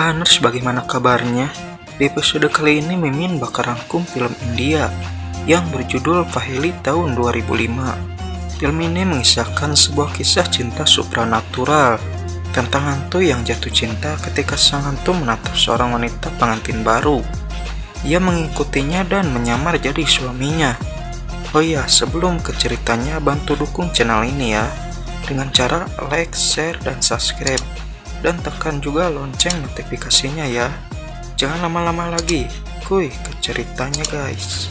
Haners, bagaimana kabarnya? Di episode kali ini Mimin bakal rangkum film India yang berjudul Paheli tahun 2005. Film ini mengisahkan sebuah kisah cinta supranatural tentang hantu yang jatuh cinta ketika sang hantu menatap seorang wanita pengantin baru. Ia mengikutinya dan menyamar jadi suaminya. Oh iya, sebelum ke ceritanya, bantu dukung channel ini ya dengan cara like, share, dan subscribe. Dan tekan juga lonceng notifikasinya ya. Jangan lama-lama lagi, kuy ke ceritanya guys.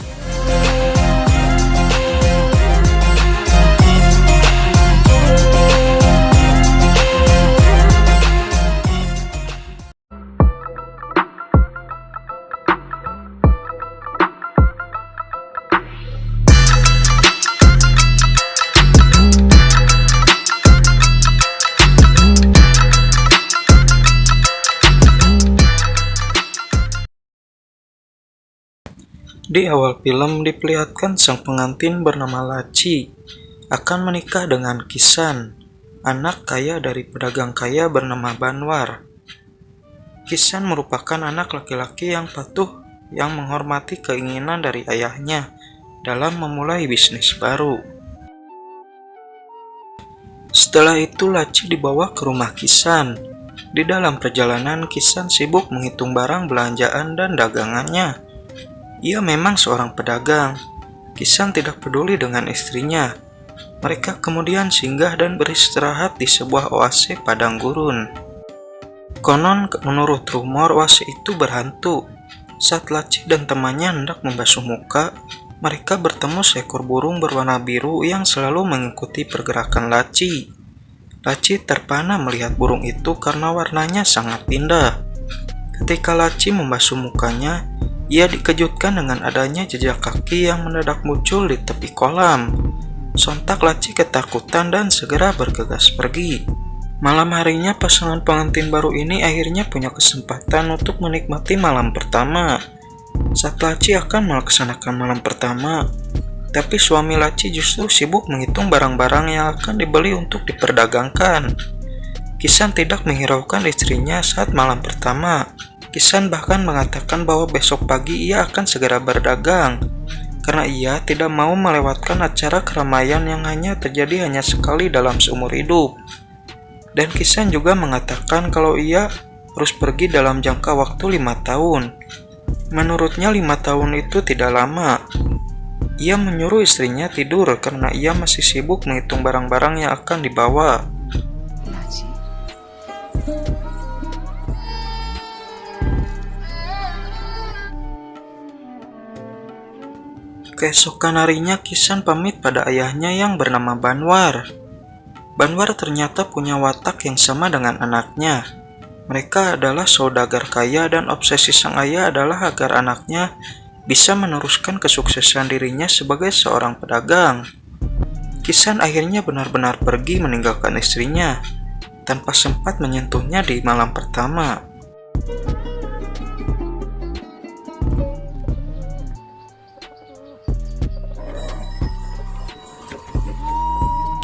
Di awal film diperlihatkan sang pengantin bernama Laci akan menikah dengan Kisan, anak kaya dari pedagang kaya bernama Banwar. Kisan merupakan anak laki-laki yang patuh yang menghormati keinginan dari ayahnya dalam memulai bisnis baru. Setelah itu Laci dibawa ke rumah Kisan. Di dalam perjalanan Kisan sibuk menghitung barang belanjaan dan dagangannya. Ia memang seorang pedagang. Kisan tidak peduli dengan istrinya. Mereka kemudian singgah dan beristirahat di sebuah oase padang gurun. Konon menurut rumor oase itu berhantu. Saat Laci dan temannya hendak membasuh muka, mereka bertemu seekor burung berwarna biru yang selalu mengikuti pergerakan Laci. Laci terpana melihat burung itu karena warnanya sangat indah. Ketika Laci membasuh mukanya, ia dikejutkan dengan adanya jejak kaki yang mendadak muncul di tepi kolam. Sontak Laci ketakutan dan segera bergegas pergi. Malam harinya pasangan pengantin baru ini akhirnya punya kesempatan untuk menikmati malam pertama. Saat Laci akan melaksanakan malam pertama, tapi suami Laci justru sibuk menghitung barang-barang yang akan dibeli untuk diperdagangkan. Kisan tidak menghiraukan istrinya saat malam pertama. Kisan bahkan mengatakan bahwa besok pagi ia akan segera berdagang, karena ia tidak mau melewatkan acara keramaian yang hanya terjadi hanya sekali dalam seumur hidup. Dan Kisan juga mengatakan kalau ia harus pergi dalam jangka waktu 5 tahun. Menurutnya 5 tahun itu tidak lama. Ia menyuruh istrinya tidur karena ia masih sibuk menghitung barang-barang yang akan dibawa. Keesokan harinya Kisan pamit pada ayahnya yang bernama Banwar. Banwar ternyata punya watak yang sama dengan anaknya. Mereka adalah saudagar kaya dan obsesi sang ayah adalah agar anaknya bisa meneruskan kesuksesan dirinya sebagai seorang pedagang. Kisan akhirnya benar-benar pergi meninggalkan istrinya tanpa sempat menyentuhnya di malam pertama.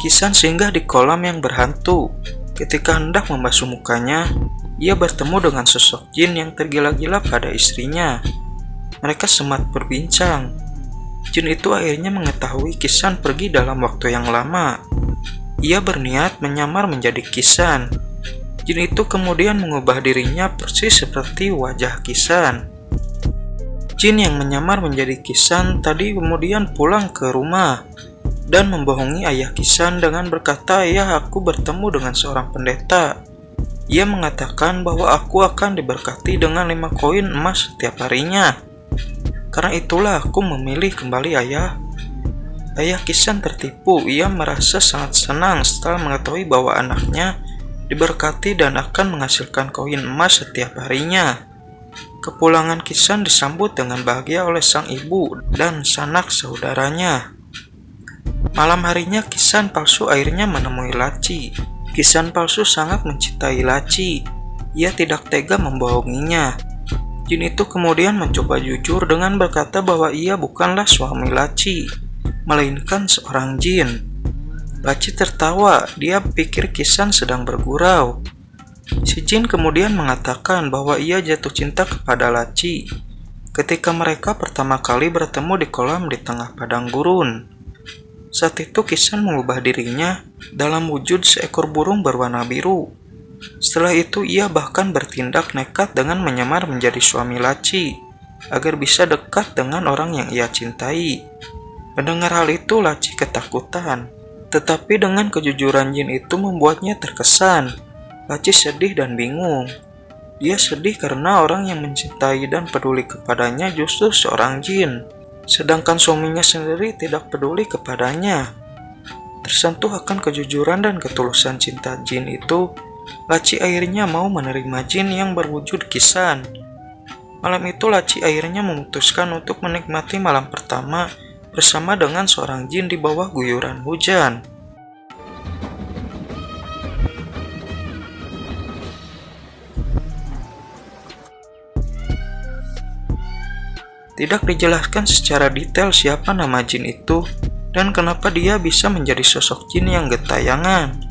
Kisan singgah di kolam yang berhantu. Ketika hendak membasuh mukanya, ia bertemu dengan sosok jin yang tergila-gila pada istrinya. Mereka sempat berbincang. Jin itu akhirnya mengetahui Kisan pergi dalam waktu yang lama. Ia berniat menyamar menjadi Kisan. Jin itu kemudian mengubah dirinya persis seperti wajah Kisan. Jin yang menyamar menjadi Kisan tadi kemudian pulang ke rumah dan membohongi ayah Kisan dengan berkata, "Ayah, aku bertemu dengan seorang pendeta. Ia mengatakan bahwa aku akan diberkati dengan 5 koin emas setiap harinya. Karena itulah aku memilih kembali ayah." Ayah Kisan tertipu. Ia merasa sangat senang setelah mengetahui bahwa anaknya diberkati dan akan menghasilkan koin emas setiap harinya. Kepulangan Kisan disambut dengan bahagia oleh sang ibu dan sanak saudaranya. Malam harinya Kisan palsu akhirnya menemui Laci. Kisan palsu sangat mencintai Laci. Ia tidak tega membohonginya. Jin itu kemudian mencoba jujur dengan berkata bahwa ia bukanlah suami Laci, melainkan seorang jin. Laci tertawa. Dia pikir Kisan sedang bergurau. Si Jin kemudian mengatakan bahwa ia jatuh cinta kepada Laci ketika mereka pertama kali bertemu di kolam di tengah padang gurun. Saat itu Kisan mengubah dirinya dalam wujud seekor burung berwarna biru. Setelah itu ia bahkan bertindak nekat dengan menyamar menjadi suami Laci agar bisa dekat dengan orang yang ia cintai. Mendengar hal itu Laci ketakutan, tetapi dengan kejujuran Jin itu membuatnya terkesan. Laci sedih dan bingung. Dia sedih karena orang yang mencintai dan peduli kepadanya justru seorang Jin, sedangkan suaminya sendiri tidak peduli kepadanya. Tersentuh akan kejujuran dan ketulusan cinta Jin itu, Laci akhirnya mau menerima Jin yang berwujud Kisan. Malam itu Laci akhirnya memutuskan untuk menikmati malam pertama bersama dengan seorang Jin di bawah guyuran hujan. Tidak dijelaskan secara detail siapa nama Jin itu dan kenapa dia bisa menjadi sosok Jin yang gentayangan.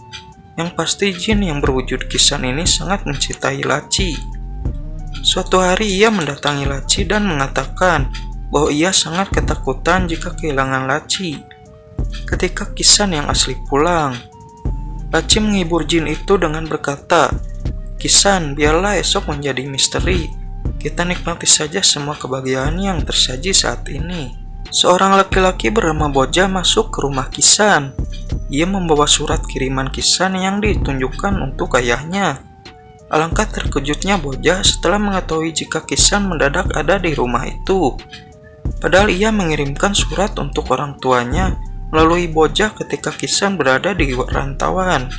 Yang pasti Jin yang berwujud Kisan ini sangat mencintai Laci. Suatu hari ia mendatangi Laci dan mengatakan bahwa ia sangat ketakutan jika kehilangan Laci. Ketika Kisan yang asli pulang, Laci menghibur Jin itu dengan berkata, "Kisan, biarlah esok menjadi misteri. Kita nikmati saja semua kebahagiaan yang tersaji saat ini." Seorang laki-laki bernama Boja masuk ke rumah Kisan. Ia membawa surat kiriman Kisan yang ditunjukkan untuk ayahnya. Alangkah terkejutnya Boja setelah mengetahui jika Kisan mendadak ada di rumah itu. Padahal ia mengirimkan surat untuk orang tuanya melalui Boja ketika Kisan berada di rantauan.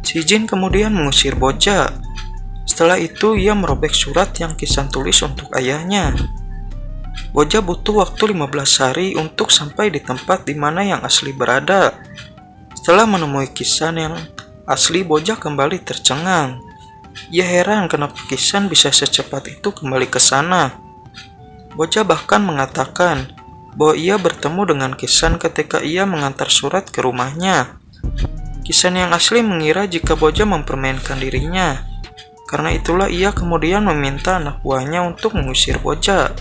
Si Jin kemudian mengusir Boja. Setelah itu ia merobek surat yang Kisan tulis untuk ayahnya. Boja butuh waktu 15 hari untuk sampai di tempat di mana yang asli berada. Setelah menemui Kisan yang asli, Boja kembali tercengang. Ia heran kenapa Kisan bisa secepat itu kembali ke sana. Boja bahkan mengatakan bahwa ia bertemu dengan Kisan ketika ia mengantar surat ke rumahnya. Kisan yang asli mengira jika Boja mempermainkan dirinya. Karena itulah ia kemudian meminta anak buahnya untuk mengusir Boja.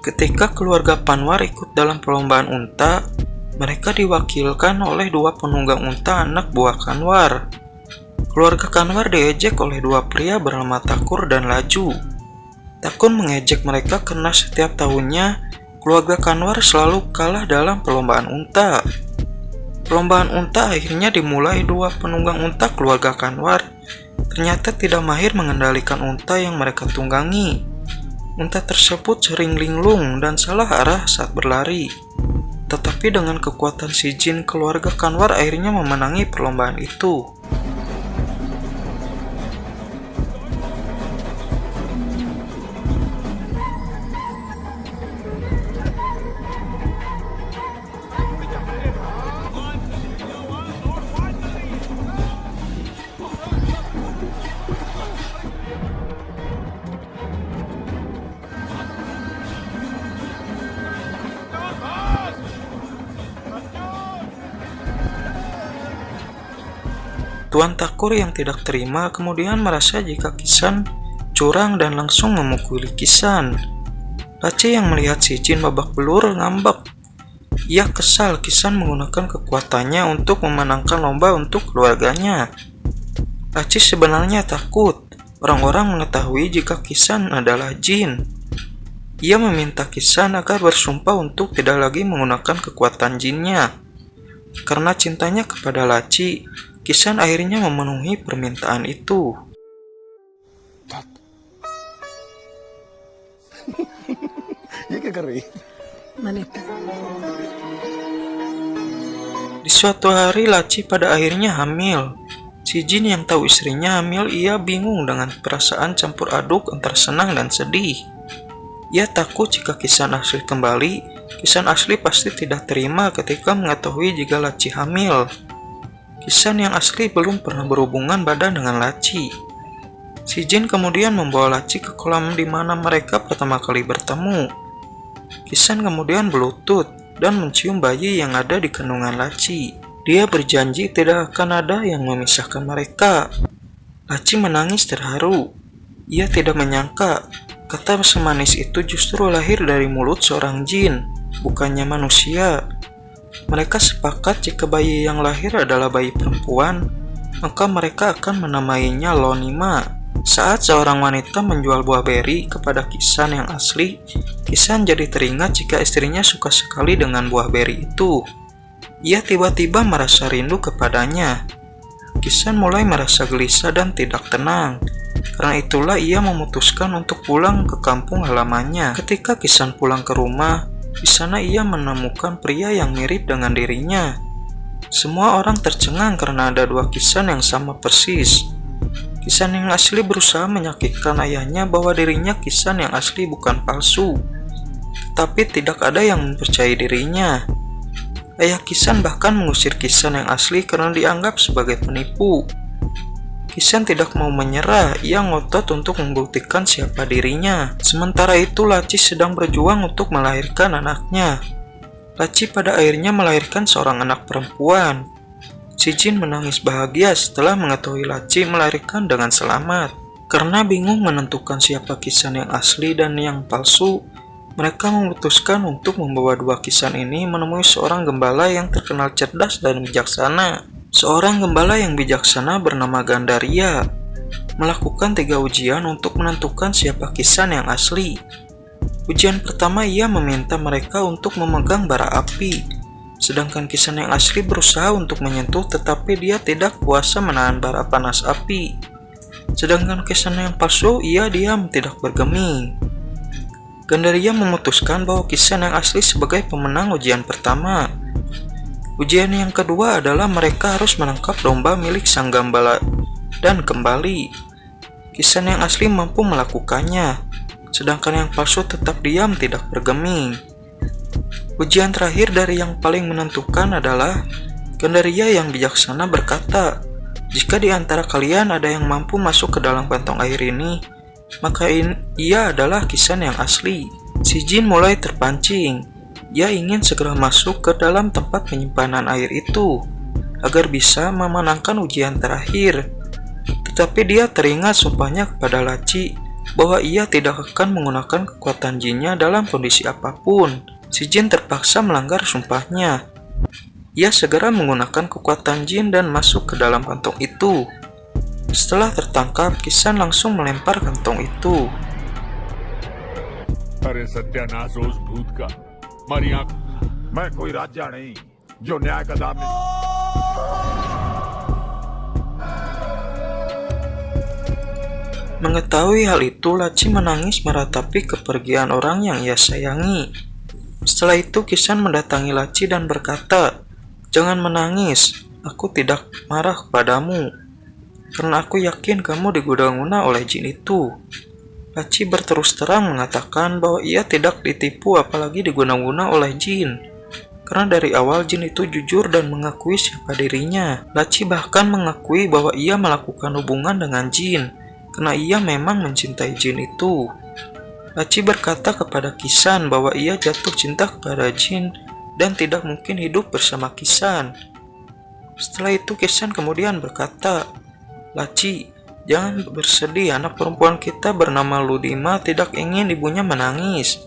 Ketika keluarga Panwar ikut dalam perlombaan unta, mereka diwakilkan oleh dua penunggang unta anak buah Kanwar. Keluarga Kanwar diejek oleh dua pria bernama Takur dan Laju. Takur mengejek mereka karena setiap tahunnya keluarga Kanwar selalu kalah dalam perlombaan unta. Perlombaan unta akhirnya dimulai. Dua penunggang unta keluarga Kanwar ternyata tidak mahir mengendalikan unta yang mereka tunggangi. Unta tersebut sering linglung dan salah arah saat berlari. Tetapi dengan kekuatan si Jin, keluarga Kanwar akhirnya memenangi perlombaan itu. Tuan Takur yang tidak terima kemudian merasa jika Kisan curang dan langsung memukuli Kisan. Laci yang melihat si Jin babak belur ngambek. Ia kesal Kisan menggunakan kekuatannya untuk memenangkan lomba untuk keluarganya. Laci sebenarnya takut orang-orang mengetahui jika Kisan adalah Jin. Ia meminta Kisan agar bersumpah untuk tidak lagi menggunakan kekuatan Jinnya. Karena cintanya kepada Laci, Kisan akhirnya memenuhi permintaan itu. Di suatu hari Laci pada akhirnya hamil. Si Jin yang tahu istrinya hamil, ia bingung dengan perasaan campur aduk antara senang dan sedih. Ia takut jika Kisan asli kembali, Kisan asli pasti tidak terima ketika mengetahui jika Laci hamil. Kisan yang asli belum pernah berhubungan badan dengan Laci. Si Jin kemudian membawa Laci ke kolam di mana mereka pertama kali bertemu. Kisan kemudian berlutut dan mencium bayi yang ada di kandungan Laci. Dia berjanji tidak akan ada yang memisahkan mereka. Laci menangis terharu. Ia tidak menyangka kata semanis itu justru lahir dari mulut seorang jin, bukannya manusia. Mereka sepakat jika bayi yang lahir adalah bayi perempuan, maka mereka akan menamainya Lonima. Saat seorang wanita menjual buah beri kepada Kisan yang asli, Kisan jadi teringat jika istrinya suka sekali dengan buah beri itu. Ia tiba-tiba merasa rindu kepadanya. Kisan mulai merasa gelisah dan tidak tenang. Karena itulah ia memutuskan untuk pulang ke kampung halamannya. Ketika Kisan pulang ke rumah, di sana ia menemukan pria yang mirip dengan dirinya. Semua orang tercengang karena ada dua Kisan yang sama persis. Kisan yang asli berusaha meyakinkan ayahnya bahwa dirinya Kisan yang asli bukan palsu. Tapi tidak ada yang mempercayai dirinya. Ayah Kisan bahkan mengusir Kisan yang asli karena dianggap sebagai penipu. Kisan tidak mau menyerah, ia ngotot untuk membuktikan siapa dirinya. Sementara itu Laci sedang berjuang untuk melahirkan anaknya. Laci pada akhirnya melahirkan seorang anak perempuan. Si Jin menangis bahagia setelah mengetahui Laci melahirkan dengan selamat. Karena bingung menentukan siapa Kisan yang asli dan yang palsu, mereka memutuskan untuk membawa dua Kisan ini menemui seorang gembala yang terkenal cerdas dan bijaksana. Seorang gembala yang bijaksana bernama Gandaria melakukan 3 ujian untuk menentukan siapa Kisan yang asli. Ujian pertama ia meminta mereka untuk memegang bara api, sedangkan Kisan yang asli berusaha untuk menyentuh tetapi dia tidak kuasa menahan bara panas api. Sedangkan Kisan yang palsu ia diam tidak bergeming. Gandaria memutuskan bahwa Kisan yang asli sebagai pemenang ujian pertama. Ujian yang kedua adalah mereka harus menangkap domba milik sang gembala dan kembali. Kisan yang asli mampu melakukannya, sedangkan yang palsu tetap diam tidak bergeming. Ujian terakhir dari yang paling menentukan adalah Gandaria yang bijaksana berkata, "Jika di antara kalian ada yang mampu masuk ke dalam kantong air ini, maka ia adalah Kisan yang asli." Si Jin mulai terpancing. Ia ingin segera masuk ke dalam tempat penyimpanan air itu agar bisa memenangkan ujian terakhir. Tetapi dia teringat sumpahnya kepada Laci bahwa ia tidak akan menggunakan kekuatan jinnya dalam kondisi apapun. Si Jin terpaksa melanggar sumpahnya. Ia segera menggunakan kekuatan jin dan masuk ke dalam kantong itu. Setelah tertangkap, Kisan langsung melempar kantong itu. अरे सत्यानाश उस भूत का हमारी आंख मैं कोई राजा नहीं जो न्याय का दाम नहीं। Mengetahui hal itu, Laci menangis meratapi kepergian orang yang ia sayangi. Setelah itu Kisan mendatangi Laci dan berkata, "Jangan menangis, aku tidak marah kepadamu, karena aku yakin kamu diguna-guna oleh jin itu." Laci berterus terang mengatakan bahwa ia tidak ditipu apalagi diguna-guna oleh jin. Karena dari awal jin itu jujur dan mengakui siapa dirinya. Laci bahkan mengakui bahwa ia melakukan hubungan dengan jin, karena ia memang mencintai jin itu. Laci berkata kepada Kisan bahwa ia jatuh cinta kepada jin dan tidak mungkin hidup bersama Kisan. Setelah itu Kisan kemudian berkata, "Laci, jangan bersedih, anak perempuan kita bernama Ludima tidak ingin ibunya menangis."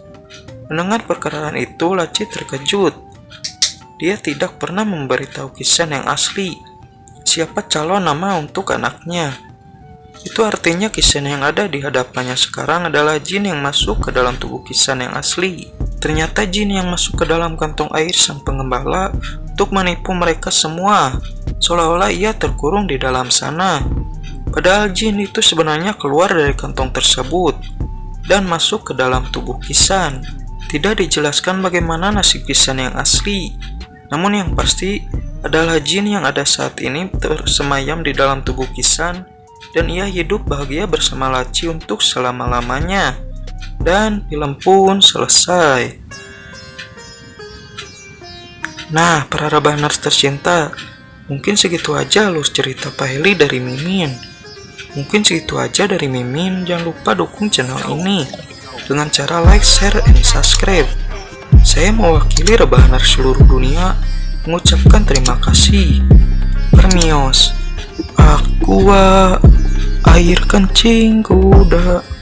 Mendengar perkataan itu, Laci terkejut. Dia tidak pernah memberitahu Kisan yang asli siapa calon nama untuk anaknya. Itu artinya Kisan yang ada di hadapannya sekarang adalah jin yang masuk ke dalam tubuh Kisan yang asli. Ternyata jin yang masuk ke dalam kantong air sang pengembala untuk menipu mereka semua, seolah-olah ia terkurung di dalam sana. Padahal jin itu sebenarnya keluar dari kantong tersebut dan masuk ke dalam tubuh Kisan. Tidak dijelaskan bagaimana nasib Kisan yang asli, namun yang pasti adalah jin yang ada saat ini tersemayam di dalam tubuh Kisan dan ia hidup bahagia bersama Laci untuk selama-lamanya. Dan film pun selesai. Nah, para Rabaners tercinta, mungkin segitu aja alur cerita Pak Heli dari Mimin. Mungkin segitu aja dari Mimin. Jangan lupa dukung channel ini dengan cara like, share, and subscribe. Saya mewakili Rabaners seluruh dunia mengucapkan terima kasih. Permios. Aqua. air kencing kuda.